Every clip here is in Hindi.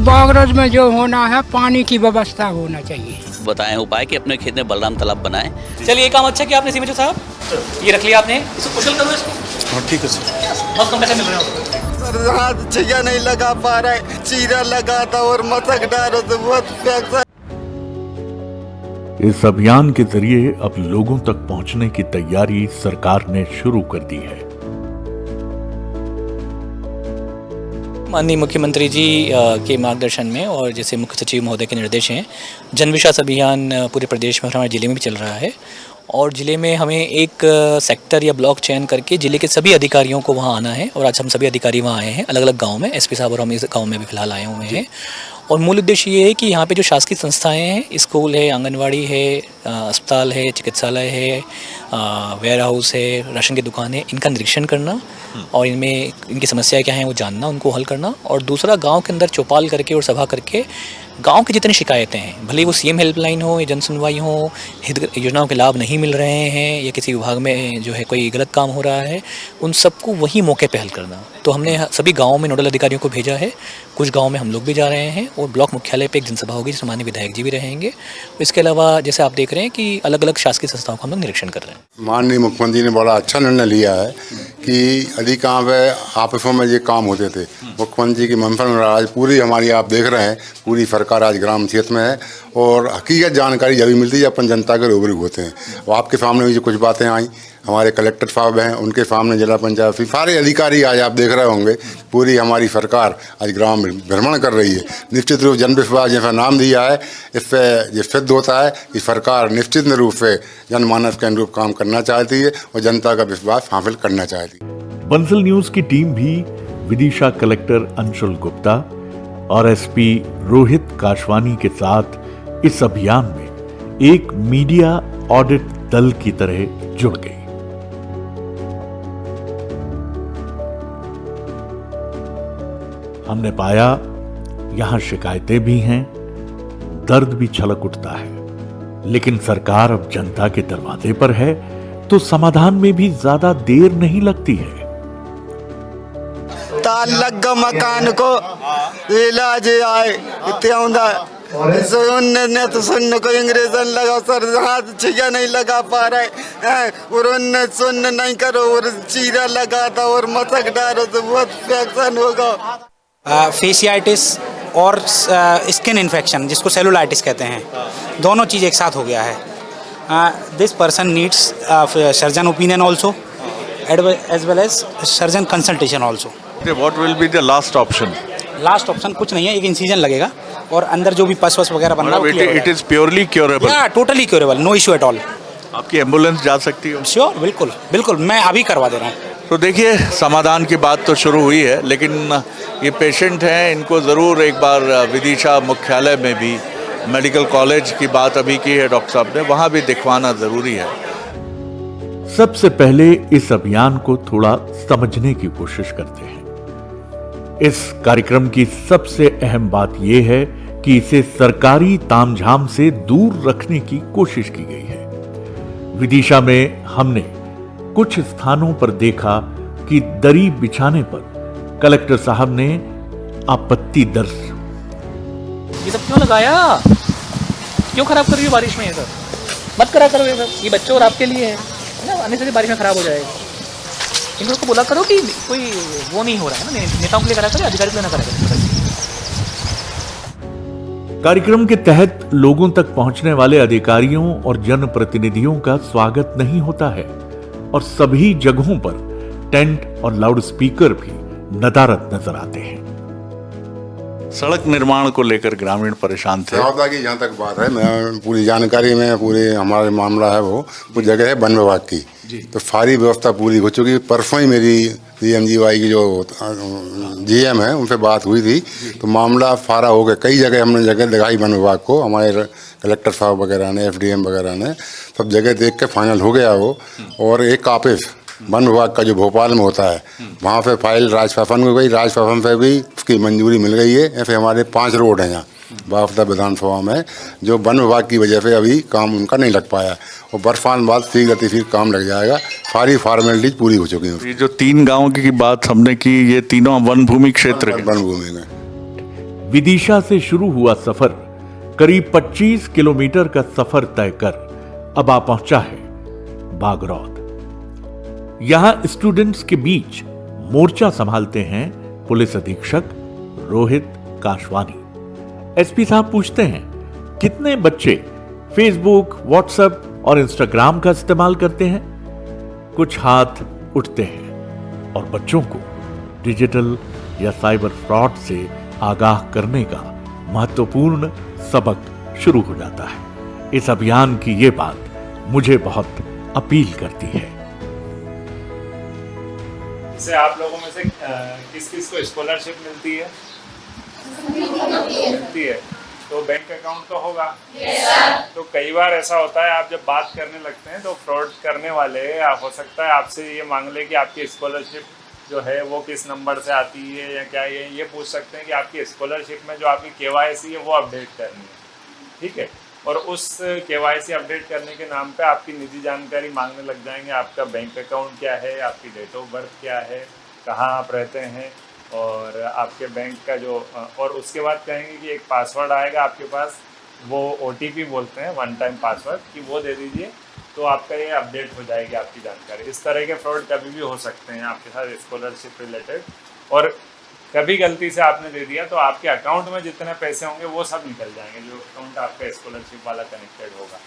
बागरज में जो होना है पानी की व्यवस्था होना चाहिए। बताएं उपाय कि अपने खेत में बलराम तालाब बनाएं। चलिए ये काम अच्छा किया आपने सीमेंट साहब, ये रख लिया आपने, इसको कुशल करो इसको। हाँ ठीक है सर। बहुत कम पैसे मिल रहे हैं सर, हाथ छैया नहीं लगा पा रहा है, चीरा लगा था और मसक डालो तो बहुत पैसा। इस अभियान के जरिए अब लोगों तक पहुंचने की तैयारी सरकार ने शुरू कर दी है। माननीय मुख्यमंत्री जी के मार्गदर्शन में और जैसे मुख्य सचिव महोदय के निर्देश हैं, जन विश्वास अभियान पूरे प्रदेश में और हमारे ज़िले में भी चल रहा है। और ज़िले में हमें एक सेक्टर या ब्लॉक चयन करके ज़िले के सभी अधिकारियों को वहाँ आना है और आज हम सभी अधिकारी वहाँ आए हैं, अलग अलग गाँव में। एसपी साहब और हम इस गाँव में भी फिलहाल आए हुए हैं। और मूल उद्देश्य ये है कि यहाँ पे जो शासकीय संस्थाएं हैं, स्कूल है, आंगनवाड़ी है, अस्पताल है, चिकित्सालय है, वेयर हाउस है, राशन की दुकान है, इनका निरीक्षण करना और इनमें इनकी समस्याएं क्या हैं वो जानना, उनको हल करना। और दूसरा, गांव के अंदर चौपाल करके और सभा करके गांव की जितनी शिकायतें हैं, भले वो सीएम हेल्पलाइन हो या जन सुनवाई हो, हित योजनाओं के लाभ नहीं मिल रहे हैं या किसी विभाग में जो है कोई गलत काम हो रहा है, उन सबको वही मौके पे हल करना। तो हमने सभी गाँवों में नोडल अधिकारियों को भेजा है, कुछ गाँव में हम लोग भी जा रहे हैं और ब्लॉक मुख्यालय पे एक जनसभा होगी जिसमें माननीय विधायक जी भी रहेंगे। इसके अलावा जैसे आप देख रहे हैं कि अलग अलग शासकीय संस्थाओं का हम लोग निरीक्षण कर रहे हैं। माननीय मुख्यमंत्री ने बड़ा अच्छा निर्णय लिया है कि अधिकांश ऑफिसों में ये काम होते थे। मुख्यमंत्री की मंशा में आज पूरी हमारी आप देख रहे हैं, पूरी सरकार आज ग्राम क्षेत्र में है और हकीकत जानकारी जब भी मिलती है अपन जनता के रूबरू होते हैं। और आपके सामने भी जो कुछ बातें आई, हमारे कलेक्टर साहब हैं, उनके सामने जिला पंचायत सारे अधिकारी आज आप देख रहे होंगे, पूरी हमारी सरकार आज ग्राम भ्रमण कर रही है। निश्चित रूप जन विश्वास जैसा नाम दिया है, इससे ये सिद्ध होता है कि सरकार निश्चित रूप से जनमानस के अनुरूप काम करना चाहती है और जनता का विश्वास हासिल करना चाहती है। बंसल न्यूज की टीम भी विदिशा कलेक्टर अंशुल गुप्ता और एसपी रोहित काशवानी के साथ इस अभियान में एक मीडिया ऑडिट दल की तरह जुड़ गई। हमने पाया यहां शिकायतें भी हैं, दर्द भी छलक उठता है, लेकिन सरकार अब जनता के दरवाजे पर है तो समाधान में भी ज्यादा देर नहीं लगती है। तार लगा मकान को इलाज आए सुनने तो सुनने को अंग्रेजन लगा सर, हाथ छैया नहीं लगा पा रहा है और उनने सुनने नहीं करो और चीरा लगा था और मसक डालो तो बहुत इन्फेक्शन होगा। फेसियाइटिस और स्किन इन्फेक्शन जिसको सेलुलाइटिस कहते हैं, दोनों चीज़ एक साथ हो गया है। This person needs surgeon opinion also as well as surgeon consultation also. What will be the last option? Last option कुछ नहीं है, एक इंसिजन लगेगा और अंदर जो भी पस वस वगैरह बन रहा है इट इज प्योरली क्योरेबल। या totally curable, no issue at all. आपकी एम्बुलेंस जा सकती है? श्योर, बिल्कुल बिल्कुल, मैं अभी करवा दे रहा हूँ। तो देखिए, समाधान की बात तो शुरू हुई है, लेकिन ये पेशेंट हैं, इनको ज़रूर एक बार विदिशा मुख्यालय में भी मेडिकल कॉलेज की बात अभी की है डॉक्टर साहब ने, वहाँ भी दिखवाना ज़रूरी है। सबसे पहले इस अभियान को थोड़ा समझने की कोशिश करते हैं। इस कार्यक्रम की सबसे अहम बात यह है कि इसे सरकारी तामझाम से दूर रखने की कोशिश की गई है। विदिशा में हमने कुछ स्थानों पर देखा कि दरी बिछाने पर कलेक्टर साहब ने आपत्ति दर्ज। ये सब क्यों लगाया, क्यों खराब कर रही हो बारिश में? ये सब मत करा करो, ये बच्चों और आपके लिए है ना, आने से बारिश में खराब हो जाएगा। इनको बोला करो कि कोई वो नहीं हो रहा है ना, नेताओं के लिए करा करो, अधिकारी के लिए ना करा करो। कार्यक्रम के तहत लोगों तक पहुंचने वाले अधिकारियों और जनप्रतिनिधियों का स्वागत नहीं होता है और सभी जगहों पर टेंट और लाउड स्पीकर भी नदारद नजर आते हैं। सड़क निर्माण को लेकर ग्रामीण परेशान थे। की जहाँ तक बात है, मैं पूरी जानकारी में पूरे हमारे मामला है वो जगह है वन विभाग की, तो सारी व्यवस्था पूरी हो चुकी। परसों ही मेरी PMGY की जो GM है उनसे बात हुई थी, तो मामला सारा हो गया। कई जगह हमने जगह दिखाई वन विभाग को, हमारे कलेक्टर साहब वगैरह ने, FDM वगैरह ने सब जगह देख के फाइनल हो गया वो। और एक ऑफिस वन विभाग का जो भोपाल में होता है, वहाँ पे फाइल राज शासन को गई, राज शासन से भी उसकी मंजूरी मिल गई है। ऐसे हमारे 5 रोड हैं यहाँ बाफदा विधानसभा में, जो वन विभाग की वजह से अभी काम उनका नहीं लग पाया और बरसात बाद शीघ्र काम लग जाएगा। सारी फॉर्मेलिटीज पूरी हो चुकी हैं। ये जो 3 गाँव की बात हमने की, ये तीनों वन भूमि क्षेत्र वन भूमि में। विदिशा से शुरू हुआ सफर करीब 25 किलोमीटर का सफर तय कर अब आ पहुंचा है बागरौद। यहां स्टूडेंट्स के बीच मोर्चा संभालते हैं पुलिस अधीक्षक रोहित काशवानी। एसपी साहब पूछते हैं कितने बच्चे फेसबुक, व्हाट्सएप और इंस्टाग्राम का इस्तेमाल करते हैं। कुछ हाथ उठते हैं और बच्चों को डिजिटल या साइबर फ्रॉड से आगाह करने का महत्वपूर्ण सबक शुरू हो जाता है। इस अभियान की ये बात मुझे बहुत अपील करती है। से आप लोगों में से किस किस को स्कॉलरशिप मिलती है? मिलती है तो बैंक अकाउंट तो होगा। तो कई बार ऐसा होता है आप जब बात करने लगते हैं तो फ्रॉड करने वाले हो सकता है आपसे ये मांग ले कि आपकी स्कॉलरशिप जो है वो किस नंबर से आती है या क्या ये पूछ सकते हैं कि आपकी स्कॉलरशिप में जो आपकी KYC है वो अपडेट करनी है, ठीक है। और उस KYC अपडेट करने के नाम पे आपकी निजी जानकारी मांगने लग जाएंगे। आपका बैंक अकाउंट क्या है, आपकी डेट ऑफ बर्थ क्या है, कहाँ आप रहते हैं और आपके बैंक का जो, और उसके बाद कहेंगे कि एक पासवर्ड आएगा आपके पास, वो OTP बोलते हैं, वन टाइम पासवर्ड, कि वो दे दीजिए तो आपका ये अपडेट हो जाएगी आपकी जानकारी। इस तरह के फ्रॉड कभी भी हो सकते हैं आपके साथ स्कॉलरशिप रिलेटेड। और कभी गलती से आपने दे दिया तो आपके अकाउंट में जितने पैसे होंगे वो सब निकल जाएंगे, जो अकाउंट आपका स्कॉलरशिप वाला कनेक्टेड होगा।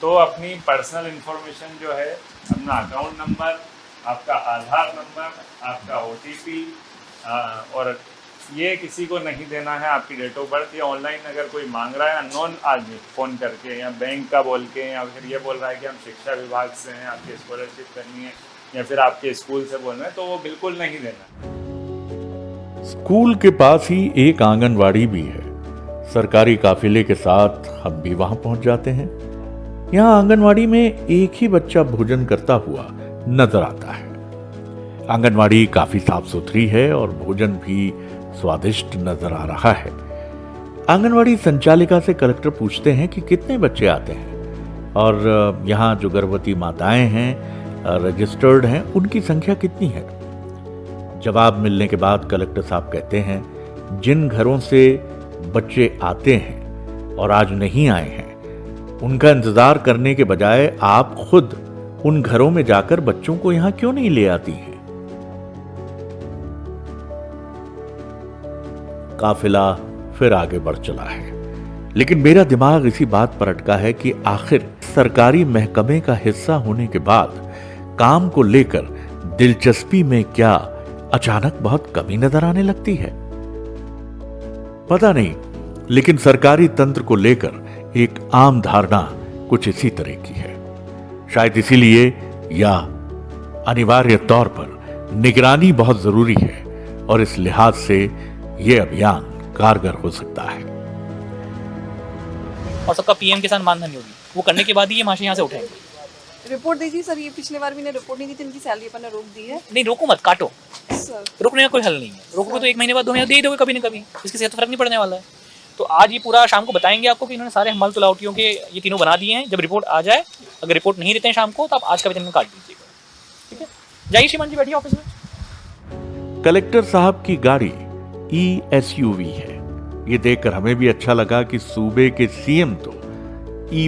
तो अपनी पर्सनल इन्फॉर्मेशन जो है, अपना अकाउंट नंबर, आपका आधार नंबर, आपका OTP, और ये किसी को नहीं देना है। आपकी डेट ऑफ बर्थ ये ऑनलाइन अगर कोई मांग रहा है, अननोन आदमी फ़ोन करके या बैंक का बोल के, या फिर ये बोल रहा है कि हम शिक्षा विभाग से हैं, आपकी स्कॉलरशिप करनी है, या फिर आपके स्कूल से बोल रहे हैं, तो वो बिल्कुल नहीं देना। स्कूल के पास ही एक आंगनवाड़ी भी है। सरकारी काफिले के साथ हम भी वहां पहुंच जाते हैं। यहाँ आंगनवाड़ी में एक ही बच्चा भोजन करता हुआ नजर आता है। आंगनवाड़ी काफी साफ सुथरी है और भोजन भी स्वादिष्ट नजर आ रहा है। आंगनवाड़ी संचालिका से कलेक्टर पूछते हैं कि कितने बच्चे आते हैं और यहाँ जो गर्भवती माताएं हैं, रजिस्टर्ड हैं, उनकी संख्या कितनी है। जवाब मिलने के बाद कलेक्टर साहब कहते हैं जिन घरों से बच्चे आते हैं और आज नहीं आए हैं, उनका इंतजार करने के बजाय आप खुद उन घरों में जाकर बच्चों को यहां क्यों नहीं ले आती हैं। काफिला फिर आगे बढ़ चला है, लेकिन मेरा दिमाग इसी बात पर अटका है कि आखिर सरकारी महकमे का हिस्सा होने के बाद काम को लेकर दिलचस्पी में क्या अचानक बहुत कमी नजर आने लगती है। पता नहीं, लेकिन सरकारी तंत्र को लेकर एक आम धारणा कुछ इसी तरह की है। शायद इसीलिए या अनिवार्य तौर पर निगरानी बहुत जरूरी है और इस लिहाज से यह अभियान कारगर हो सकता है। और सबका PM किसान मानधन योगी, वो करने के बाद ही ये माशे यहाँ से उठाएंगे। रिपोर्ट दीजिए सर, ये पिछले बार भी ने रिपोर्ट नहीं दी थी, इनकी सैलरी अपन ने रोक दी है। नहीं, रोको मत, काटो सर। रोकने का कोई हल नहीं है। रोकोगे तो 1 महीने बाद 2 महीने दे ही दोगे कभी ना कभी, इसके से तो फर्क नहीं पड़ने वाला है। तो आज ये पूरा शाम को बताएंगे आपको कि इन्होंने सारे हमाल तुलावटियों के ये तीनों बना दिए हैं। जब रिपोर्ट आ जाए, अगर रिपोर्ट नहीं देते हैं शाम को, तो आप आज का वेतन काट दीजिएगा, ठीक है। जाइए श्रीमान जी, बैठिए ऑफिस में। कलेक्टर साहब की गाड़ी ESUV है। ये देखकर हमें भी अच्छा लगा कि सूबे के CM तो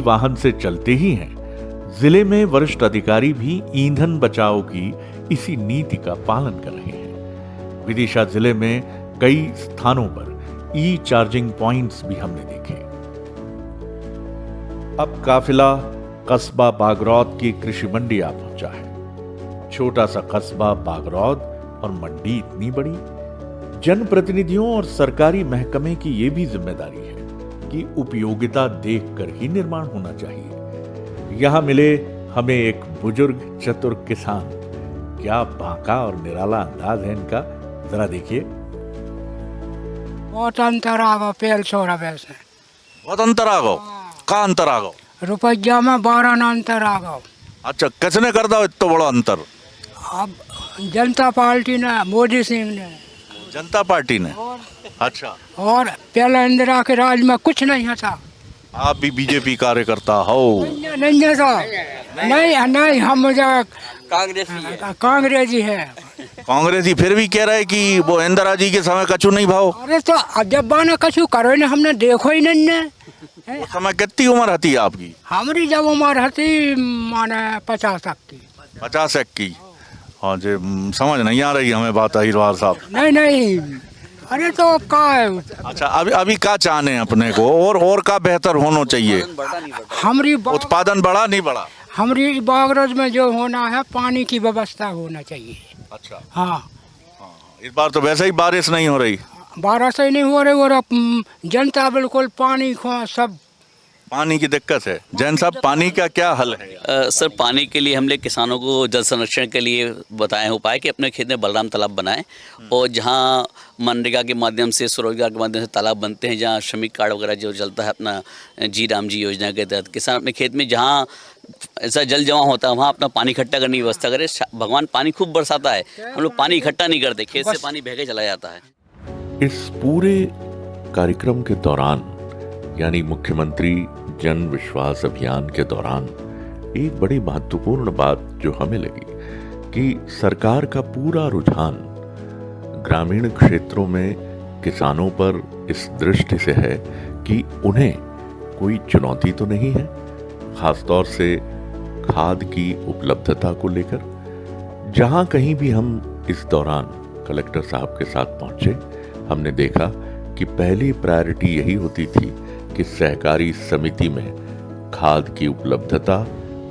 वाहन से चलते ही हैं। जिले में वरिष्ठ अधिकारी भी ईंधन बचाओ की इसी नीति का पालन कर रहे हैं। विदिशा जिले में कई स्थानों पर चार्जिंग पॉइंट्स भी हमने देखे। अब काफिला कस्बा बागरौद की कृषि मंडी आ पहुंचा है। छोटा सा कस्बा बागरौद और मंडी इतनी बड़ी। जनप्रतिनिधियों और सरकारी महकमे की यह भी जिम्मेदारी है कि उपयोगिता देखकर ही निर्माण होना चाहिए। यहां मिले हमें एक बुजुर्ग चतुर किसान। क्या बांका और निराला अंदाज है इनका, जरा देखिए। बहुत अंतर आ गो पेल छोड़ा वैसे, बहुत अंतर आ गो। का अंतर आ गो? रुपया में 12 ना अंतर आ गो। अच्छा, किसने कर दो इतना बड़ा अंतर? अब जनता पार्टी ने, मोदी सिंह ने, जनता पार्टी ने। अच्छा, और पहले इंदिरा के राज में कुछ नहीं था। आप भी बीजेपी कार्यकर्ता हो? नहीं, हम कांग्रेसी है। कांग्रेस ही फिर भी कह रहा है कि वो इंदिरा जी के समय कछु नहीं भाव। अरे तो अब जब बाना कछु करो ने हमने देखो ही नहीं ने उस समय कितनी उम्र थी आपकी? हमारी जब उम्र थी माने 50 तक की। 50 की? हाँ जी, समझ नहीं आ रही हमें बात अहिरवार साहब। नहीं अरे तो का है। अच्छा, अभी क्या चाहने हैं अपने को और क्या बेहतर होना चाहिए? हमारी उत्पादन बढ़ा नहीं बढ़ा? हमारी बागरज में जो होना है पानी की व्यवस्था होना चाहिए। अच्छा। हाँ इस बार तो वैसे ही बारिश नहीं हो रही। बारिश ही नहीं हो रही और जनता बिल्कुल पानी को सब पानी की दिक्कत है। जैन साहब, पानी का क्या हल है? सर, पानी के लिए हमने किसानों को जल संरक्षण के लिए बताए हैं उपाय कि अपने खेत में बलराम तालाब बनाएं और जहां मनरेगा के माध्यम से, स्वरोजगार के माध्यम से तालाब बनते हैं, जहां श्रमिक कार्ड वगैरह जो चलता है अपना जी राम जी योजना के तहत, किसान अपने खेत में जहां ऐसा जल जमा होता है वहाँ अपना पानी इकट्ठा करने की व्यवस्था करे। भगवान पानी खूब बरसाता है, हम लोग पानी इकट्ठा नहीं करते, खेत से पानी बह के चला जाता है। इस पूरे कार्यक्रम के दौरान यानी मुख्यमंत्री जन विश्वास अभियान के दौरान एक बड़ी महत्वपूर्ण बात जो हमें लगी कि सरकार का पूरा रुझान ग्रामीण क्षेत्रों में किसानों पर इस दृष्टि से है कि उन्हें कोई चुनौती तो नहीं है, खासतौर से खाद की उपलब्धता को लेकर। जहां कहीं भी हम इस दौरान कलेक्टर साहब के साथ पहुंचे, हमने देखा कि पहली प्रायोरिटी यही होती थी कि सहकारी समिति में खाद की उपलब्धता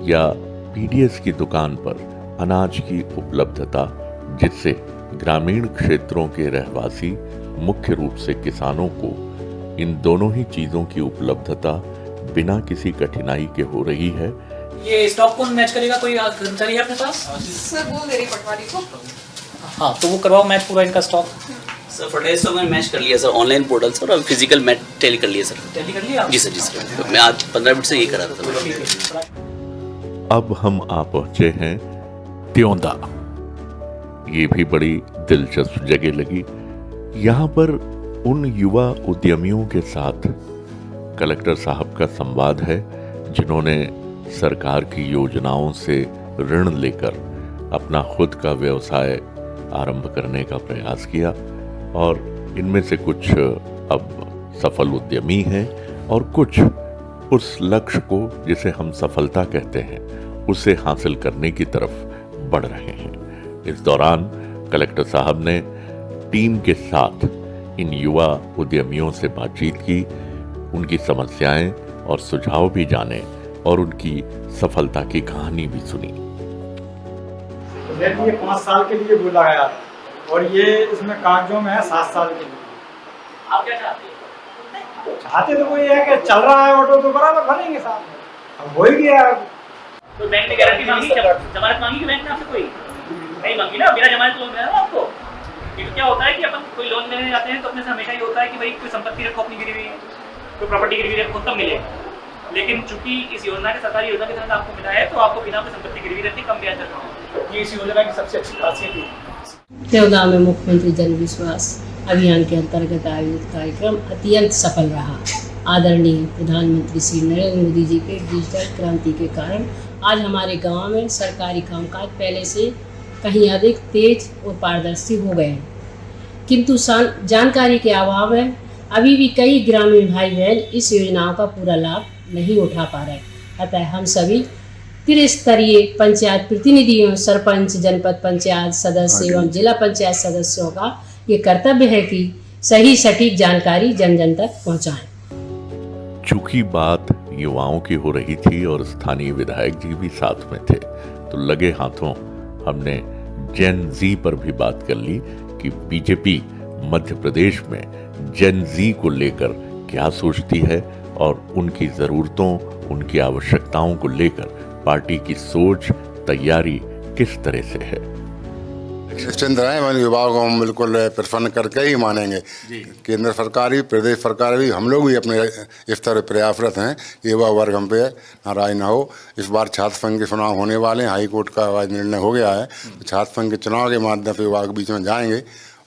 या पीडीएस की दुकान पर अनाज की उपलब्धता, जिससे ग्रामीण क्षेत्रों के रहवासी, मुख्य रूप से किसानों को इन दोनों ही चीजों की उपलब्धता बिना किसी कठिनाई के हो रही है। ये स्टॉक कौन मैच करेगा? कोई कर्मचारी है अपने पास? सर बोल दे रही पटवारी को। हाँ, तो वो करवाओ मैच पूरा इनका स्टॉक। सर, फर्टिलाइजर स्टॉक मैंने मैच कर लिया सर, ऑनलाइन पोर्टल सर, और फिजिकल मैच टैली कर लिया सर। टैली कर लिया? जी सर, मैं आज 15 मिनट से ये करा था। अब हम आ पहुंचे हैं त्योंदा। ये भी बड़ी दिलचस्प जगह लगी। यहाँ पर उन युवा उद्यमियों के साथ कलेक्टर साहब का संवाद है जिन्होंने सरकार की योजनाओं से ऋण लेकर अपना खुद का व्यवसाय आरंभ करने का प्रयास किया, और इनमें से कुछ अब सफल उद्यमी हैं और कुछ उस लक्ष्य को, जिसे हम सफलता कहते हैं, उसे हासिल करने की तरफ बढ़ रहे हैं। इस दौरान कलेक्टर साहब ने टीम के साथ इन युवा उद्यमियों से बातचीत की, उनकी समस्याएं और सुझाव भी जाने और उनकी सफलता की कहानी भी सुनी। ये 5 साल के लिए बोला गया और ये इसमें कागजों में है 7 साल के लिए। आप क्या चाहते हैं? चाहते तो वही है कि चल रहा है ऑटो तो बराबर भरेंगे साहब, अब हो ही गया। तो बैंक ने गारंटी मांगी, जमानत मांगी कि बैंक ने आपसे? कोई नहीं मांगी ना, बिना जमानत लोन मिला ना आपको। ये तो क्या होता है कि अपन कोई लोन लेने जाते हैं तो अपने से हमेशा ये होता है कि भाई कोई संपत्ति रखो अपनी गिरवी, कोई प्रॉपर्टी गिरवी रखो तब मिले। लेकिन चूंकि इस योजना के, सरकारी योजना के तहत आपको मिला है, तो आपको बिना कोई संपत्ति गिरवी रखने कम ब्याज दर, ये इस योजना की सबसे अच्छी खासियत है। त्योदा में मुख्यमंत्री जन विश्वास अभियान के अंतर्गत आयोजित कार्यक्रम अत्यंत सफल रहा। आदरणीय प्रधानमंत्री श्री नरेंद्र मोदी जी के डिजिटल क्रांति के कारण आज हमारे गांव में सरकारी कामकाज पहले से कहीं अधिक तेज और पारदर्शी हो गए हैं, किंतु जानकारी के अभाव में अभी भी कई ग्रामीण भाई बहन इस योजनाओं का पूरा लाभ नहीं उठा पा रहे। अतः हम सभी त्रिस्तरीय पंचायत प्रतिनिधियों, सरपंच, जनपद पंचायत सदस्य एवं जिला पंचायत सदस्यों का ये कर्तव्य है कि सही सटीक जानकारी जन जन तक पहुँचाएं। चूंकि बात युवाओं की हो रही थी और स्थानीय विधायक जी भी साथ में थे, तो लगे हाथों हमने जेन जी पर भी बात कर ली कि बीजेपी मध्य प्रदेश में जेन जी को लेकर क्या सोचती है और उनकी ज़रूरतों, उनकी आवश्यकताओं को लेकर पार्टी की सोच, तैयारी किस तरह से है। निश्चिंत रहें, वन विभाग को हम बिल्कुल प्रसन्न करके ही मानेंगे। केंद्र सरकार भी, प्रदेश सरकार भी, हम लोग भी अपने स्तर पर प्रयासरत हैं। युवा वर्ग हम पे नाराज न हो। इस बार छात्र संघ के चुनाव होने वाले हैं, हाई कोर्ट का आज निर्णय हो गया है। तो छात्र संघ के चुनाव के माध्यम से विभाग के बीच में जाएंगे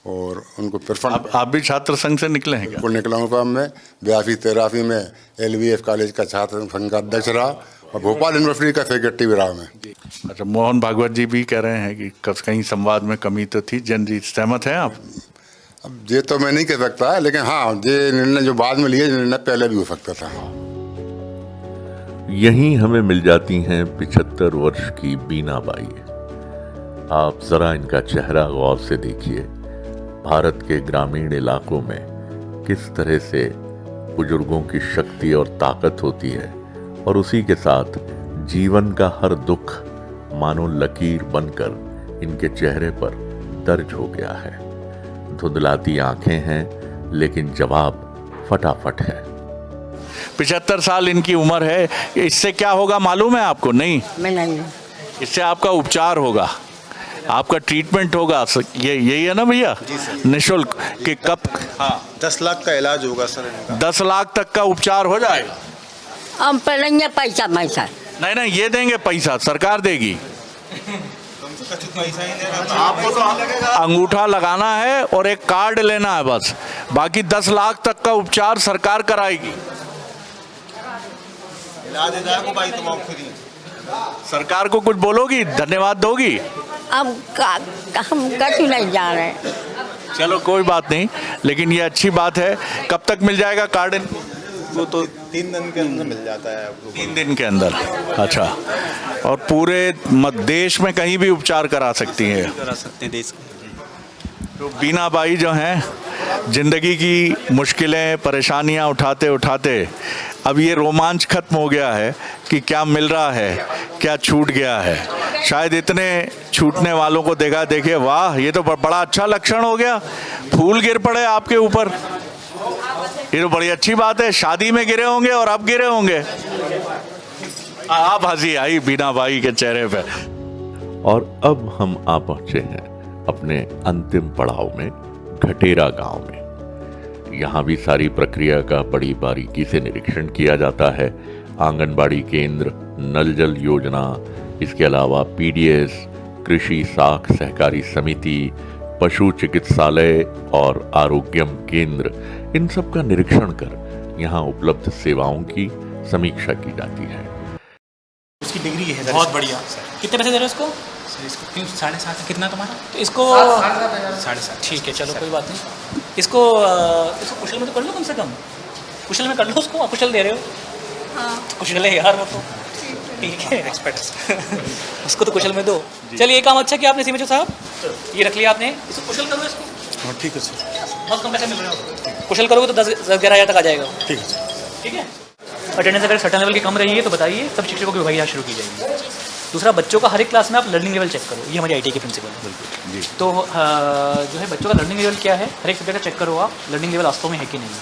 और उनको प्रसन्न। आप भी छात्र संघ से निकले हैं? बिल्कुल निकला हूँ। मैं 82-83 में LBF कॉलेज का छात्र संघ का अध्यक्ष रहा और भोपाल यूनिवर्सिटी का सेक्रेटरी भी रहा मैं। अच्छा, मोहन भागवत जी भी कह रहे हैं कि कहीं संवाद में कमी तो थी। जैन जी, सहमत हैं आप? अब ये तो मैं नहीं कह सकता, लेकिन हाँ, ये निर्णय जो बाद में लिए, निर्णय पहले भी हो सकता था। यहीं हमें मिल जाती हैं 75 वर्ष की बीना बाई। आप जरा इनका चेहरा गौर से देखिए। भारत के ग्रामीण इलाकों में किस तरह से बुजुर्गों की शक्ति और ताकत होती है, और उसी के साथ जीवन का हर दुख मानो लकीर बनकर इनके चेहरे पर दर्ज हो गया है। धुंधलाती आंखें हैं, लेकिन जवाब फटाफट है। 75 साल इनकी उम्र है। इससे क्या होगा मालूम है आपको? नहीं, नहीं। इससे आपका उपचार होगा, आपका ट्रीटमेंट होगा। यही है ना भैया? निःशुल्क कि कब? हाँ, 10 लाख का इलाज होगा सर इनका। 10 लाख तक का उपचार हो जाएगा। हम पहले पैसा नहीं, ये देंगे पैसा, सरकार देगी। आपको तो अंगूठा लगाना है और एक कार्ड लेना है बस, बाकी 10 लाख तक का उपचार सरकार कराएगी। सरकार को कुछ बोलोगी, धन्यवाद दोगी? अब हम कहीं नहीं जा रहे। चलो कोई बात नहीं, लेकिन ये अच्छी बात है। कब तक मिल जाएगा कार्ड? वो तो 3 दिन के अंदर मिल जाता है आपको। 3 दिन के अंदर? अच्छा। और पूरे देश में कहीं भी उपचार करा सकती हैं? करा सकते हैं देश में। तो बीना बाई जो हैं, जिंदगी की मुश्किलें परेशानियां उठाते उठाते अब ये रोमांच खत्म हो गया है कि क्या मिल रहा है, क्या छूट गया है। शायद इतने छूटने वालों को देखिए, वाह, ये तो बड़ा अच्छा लक्षण हो गया। फूल गिर पड़े आपके ऊपर, ये तो बड़ी अच्छी बात है। शादी में गिरे होंगे और अब गिरे होंगे। आप हंसी आई बीना बाई के चेहरे पे। और अब हम आ पहुंचे हैं अपने अंतिम पड़ाव में, घटेरा गांव में। यहाँ भी सारी प्रक्रिया का बड़ी बारीकी से निरीक्षण किया जाता है। आंगनबाड़ी केंद्र, नल जल योजना, इसके अलावा पीडीएस, कृषि साख सहकारी समिति, पशु चिकित्सालय और आरोग्यम केंद्र, इन सब का निरीक्षण कर यहाँ उपलब्ध सेवाओं की समीक्षा की जाती है। उसकी डिग्री है बहुत बढ़िया। कितने पैसे दे रहे हो इसको? सर इसको 7.5 कितना तुम्हारा? तो इसको 7.5 ठीक है, चलो कोई बात नहीं। इसको कुशल में तो कर लो, कम से कम कुशल में कर लो उसको। आप कुशल दे रहे हो? हाँ। तो कुशल है यार वो तो, ठीक है, एक्सपर्ट। उसको तो कुशल में दो। चलिए, एक काम अच्छा किया आपने सीमेचो साहब, ये रख लिया आपने। इसको कुशल करो इसको। ठीक है सर। बहुत कम पैसे मिल रहे हो। कुशल करोगे तो 10-11 हज़ार तक आ जाएगा। ठीक है सर। ठीक है। अटेंडेंस अगर सर्टेन लेवल की कम रही है तो बताइए, तब शिक्षकों की विभागीय शुरू की जाएगी। दूसरा, बच्चों का हर एक क्लास में आप लर्निंग लेवल चेक करो। ये हमारी आईटी के प्रिंसिपल है। जी। तो जो है बच्चों का लर्निंग लेवल क्या है, हर एक सब्जेक्ट का चेक करो आप, लर्निंग लेवल वास्तव में है कि नहीं है।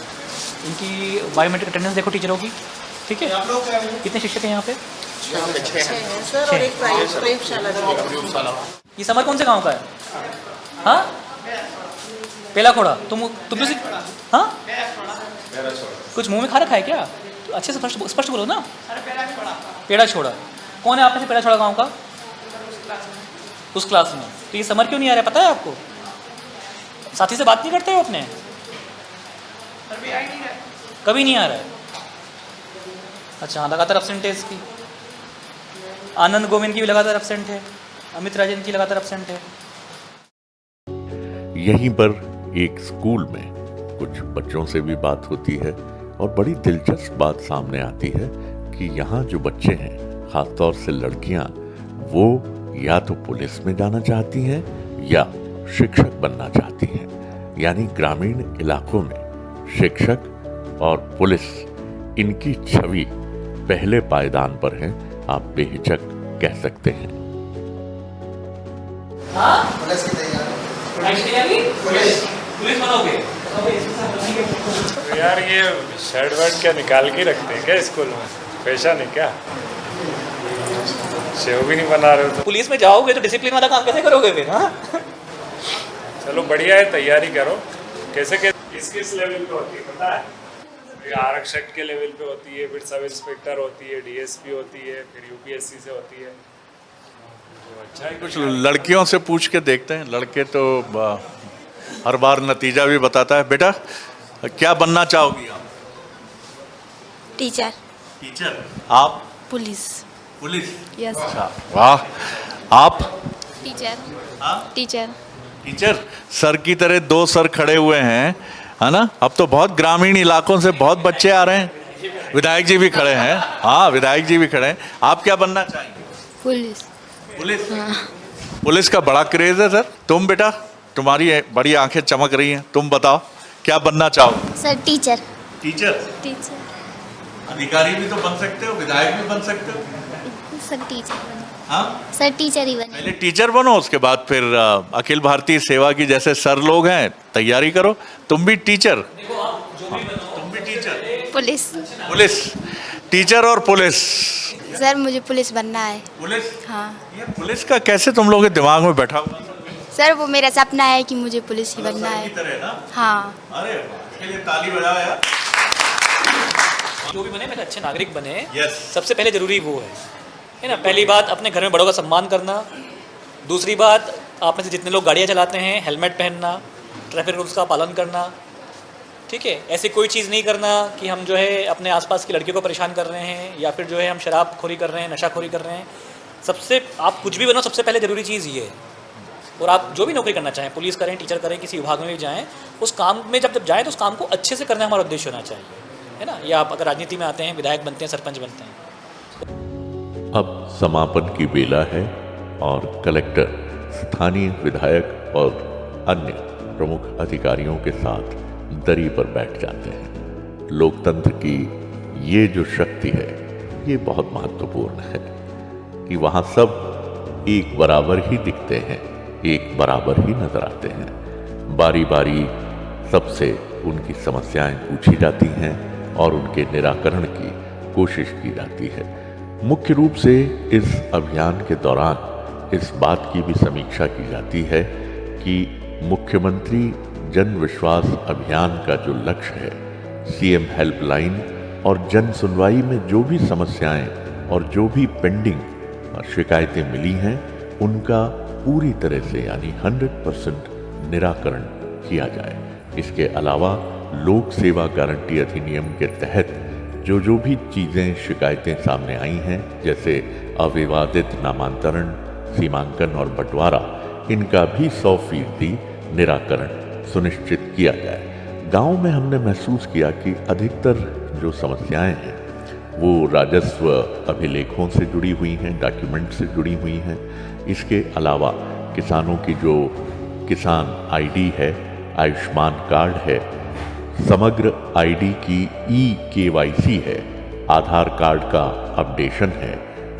इनकी बायोमेट्रिक अटेंडेंस देखो टीचरों की, ठीक है। कितने शिक्षक हैं यहाँ पे? 6 और एक प्रयोगशाला। ये समर कौन से गांव का है? हाँ, पेला खोड़ा। तुम भी हाँ, कुछ मुंह में खा रखा है क्या? तो अच्छे से स्पष्ट बोलो ना। पेड़ा छोड़ा। कौन है आप में से पेड़ा छोड़ा गांव का? उस क्लास में। तो ये समर क्यों नहीं आ रहा है, पता है आपको? साथी से बात नहीं करते हो अपने? कभी नहीं आ रहा है? अच्छा, लगातार एब्सेंट है इसकी। आनंद गोविंद की भी लगातार एब्सेंट है। अमित राजन की लगातार एब्सेंट है। यहीं पर एक स्कूल में कुछ बच्चों से भी बात होती है और बड़ी दिलचस्प बात सामने आती है कि यहाँ जो बच्चे हैं, खासतौर से लड़कियां, वो या तो पुलिस में जाना चाहती हैं या शिक्षक बनना चाहती हैं। यानी ग्रामीण इलाकों में शिक्षक और पुलिस, इनकी छवि पहले पायदान पर है, आप बेहिचक कह सकते हैं। पुलिस बनोगे? तो यार ये शर्ट वर्ट क्या निकाल के रखते हैं क्या स्कूल में? पैसा नहीं क्या? सेव भी नहीं बना रहे हो तो पुलिस में जाओगे तो डिसिप्लिन वाला काम कैसे करोगे फिर? हाँ, चलो बढ़िया है, तैयारी करो। कैसे किस लेवल पे होती है पता है? आरक्षक के लेवल पे होती है, फिर सब इंस्पेक्टर होती है, डीएसपी होती है, फिर यूपीएससी से होती है। तो अच्छा है। कुछ लड़कियों से पूछ के देखते हैं। लड़के तो हर बार नतीजा भी बताता है। बेटा, क्या बनना चाहोगी आप? टीचर। टीचर। आप? पुलिस। पुलिस। यस। अच्छा, वाह। आप? टीचर। हाँ? टीचर। टीचर। सर की तरह 2 सर खड़े हुए हैं, है ना? अब तो बहुत ग्रामीण इलाकों से बहुत बच्चे आ रहे हैं। विधायक जी भी खड़े हैं। हाँ, विधायक जी भी खड़े हैं। आप क्या बनना चाहेंगे? पुलिस। पुलिस। पुलिस का बड़ा क्रेज है सर। तुम बेटा, तुम्हारी बड़ी आंखें चमक रही हैं, तुम बताओ क्या बनना चाहोगे? Sir teacher. टीचर। टीचर। अधिकारी भी तो बन सकते हो, विधायक भी बन सकते हो। सर टीचर बने। हाँ? सर टीचर ही बने। पहले टीचर बनो, उसके बाद फिर अखिल भारतीय सेवा की जैसे सर लोग हैं तैयारी करो। तुम भी टीचर। तुम भी टीचर। पुलिस। पुलिस। टीचर और पुलिस। सर मुझे पुलिस बनना है। पुलिस। हाँ। ये पुलिस का कैसे तुम लोगों के दिमाग में बैठा हुआ? सर वो मेरा सपना है कि मुझे पुलिस ही बनना है। हाँ। अरे इसके लिए ताली बजाओ यार। जो भी बने पहले अच्छे नागरिक बने। यस। सबसे पहले जरूरी वो है ना। पहली बात अपने घर में बड़ों का सम्मान करना। दूसरी बात आप में से जितने लोग गाड़ियाँ चलाते हैं हेलमेट पहनना, ट्रैफिक रूल्स का पालन करना। ठीक है, ऐसी कोई चीज़ नहीं करना कि हम जो है अपने आसपास की लड़कियों को परेशान कर रहे हैं या फिर जो है हम शराबखोरी कर रहे हैं, नशाखोरी कर रहे हैं। सबसे आप कुछ भी बनो, सबसे पहले ज़रूरी चीज़ ये है। और आप जो भी नौकरी करना चाहें, पुलिस करें, टीचर करें, किसी विभाग में भी जाएं, उस काम में जब जाएं तो उस काम को अच्छे से करना हमारा उद्देश्य होना चाहिए, है ना। या आप अगर राजनीति में आते हैं, विधायक बनते हैं, सरपंच बनते हैं। अब समापन की बेला है और कलेक्टर स्थानीय विधायक और अन्य प्रमुख अधिकारियों के साथ दरी पर बैठ जाते हैं। लोकतंत्र की ये जो शक्ति है ये बहुत महत्वपूर्ण है कि वहाँ सब एक बराबर ही दिखते हैं, एक बराबर ही नजर आते हैं। बारी बारी सबसे उनकी समस्याएं पूछी जाती हैं और उनके निराकरण की कोशिश की जाती है। मुख्य रूप से इस अभियान के दौरान इस बात की भी समीक्षा की जाती है कि मुख्यमंत्री जन विश्वास अभियान का जो लक्ष्य है, सीएम हेल्पलाइन और जन सुनवाई में जो भी समस्याएं और जो भी पेंडिंग शिकायतें मिली हैं उनका पूरी तरह से यानी 100% निराकरण किया जाए। इसके अलावा लोक सेवा गारंटी अधिनियम के तहत जो भी चीज़ें शिकायतें सामने आई हैं, जैसे अविवादित नामांतरण, सीमांकन और बंटवारा, इनका भी 100% निराकरण सुनिश्चित किया जाए। गांव में हमने महसूस किया कि अधिकतर जो समस्याएं हैं वो राजस्व अभिलेखों से जुड़ी हुई हैं, डॉक्यूमेंट से जुड़ी हुई हैं। इसके अलावा किसानों की जो किसान आईडी है, आयुष्मान कार्ड है, समग्र आईडी की ई-KYC है, आधार कार्ड का अपडेशन है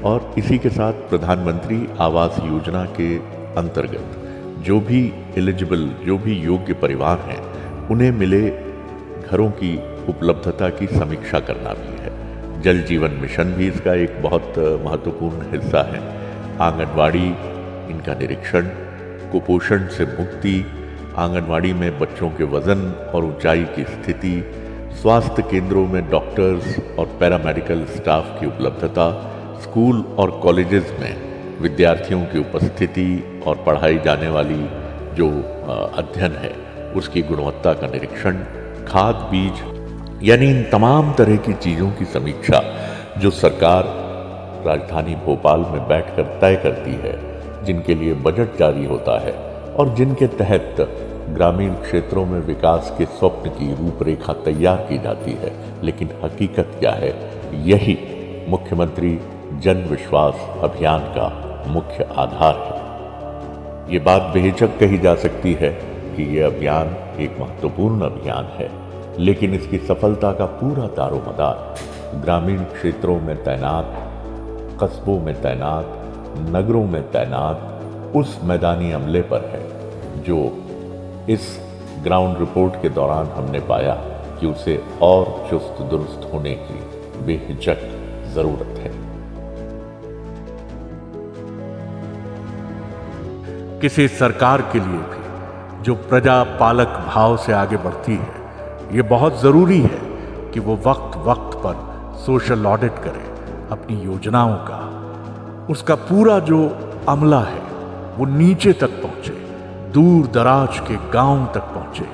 और इसी के साथ प्रधानमंत्री आवास योजना के अंतर्गत जो भी एलिजिबल, जो भी योग्य परिवार हैं उन्हें मिले घरों की उपलब्धता की समीक्षा करना भी है। जल जीवन मिशन भी इसका एक बहुत महत्वपूर्ण हिस्सा है। आंगनवाड़ी, इनका निरीक्षण, कुपोषण से मुक्ति, आंगनवाड़ी में बच्चों के वजन और ऊंचाई की स्थिति, स्वास्थ्य केंद्रों में डॉक्टर्स और पैरामेडिकल स्टाफ की उपलब्धता, स्कूल और कॉलेजेस में विद्यार्थियों की उपस्थिति और पढ़ाई जाने वाली जो अध्ययन है उसकी गुणवत्ता का निरीक्षण, खाद, बीज, यानी इन तमाम तरह की चीज़ों की समीक्षा जो सरकार राजधानी भोपाल में बैठकर तय करती है, जिनके लिए बजट जारी होता है और जिनके तहत ग्रामीण क्षेत्रों में विकास के स्वप्न की रूपरेखा तैयार की जाती है। लेकिन हकीकत क्या है, यही मुख्यमंत्री जन विश्वास अभियान का मुख्य आधार है। ये बात बेहिचक कही जा सकती है कि ये अभियान एक महत्वपूर्ण अभियान है, लेकिन इसकी सफलता का पूरा दारोमदार ग्रामीण क्षेत्रों में तैनात, कस्बों में तैनात, नगरों में तैनात उस मैदानी अमले पर है जो इस ग्राउंड रिपोर्ट के दौरान हमने पाया कि उसे और चुस्त दुरुस्त होने की बेहिचक जरूरत है। किसी सरकार के लिए भी जो प्रजा पालक भाव से आगे बढ़ती है, ये बहुत ज़रूरी है कि वो वक्त वक्त पर सोशल ऑडिट करे अपनी योजनाओं का। उसका पूरा जो अमला है वो नीचे तक पहुंचे, दूर दराज के गांव तक पहुंचे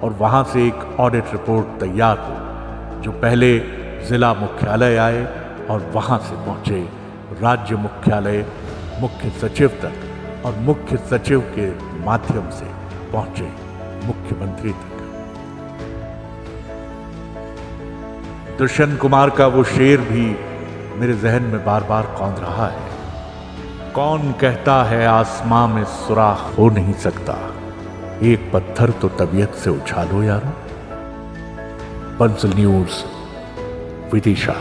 और वहां से एक ऑडिट रिपोर्ट तैयार हो जो पहले जिला मुख्यालय आए और वहां से पहुंचे राज्य मुख्यालय, मुख्य सचिव तक और मुख्य सचिव के माध्यम से पहुंचे मुख्यमंत्री तक। दुष्यंत कुमार का वो शेर भी मेरे जहन में बार बार कौंध रहा है। कौन कहता है आसमां में सुराख हो नहीं सकता, एक पत्थर तो तबीयत से उछालो यारो। बंसल न्यूज, विदिशा।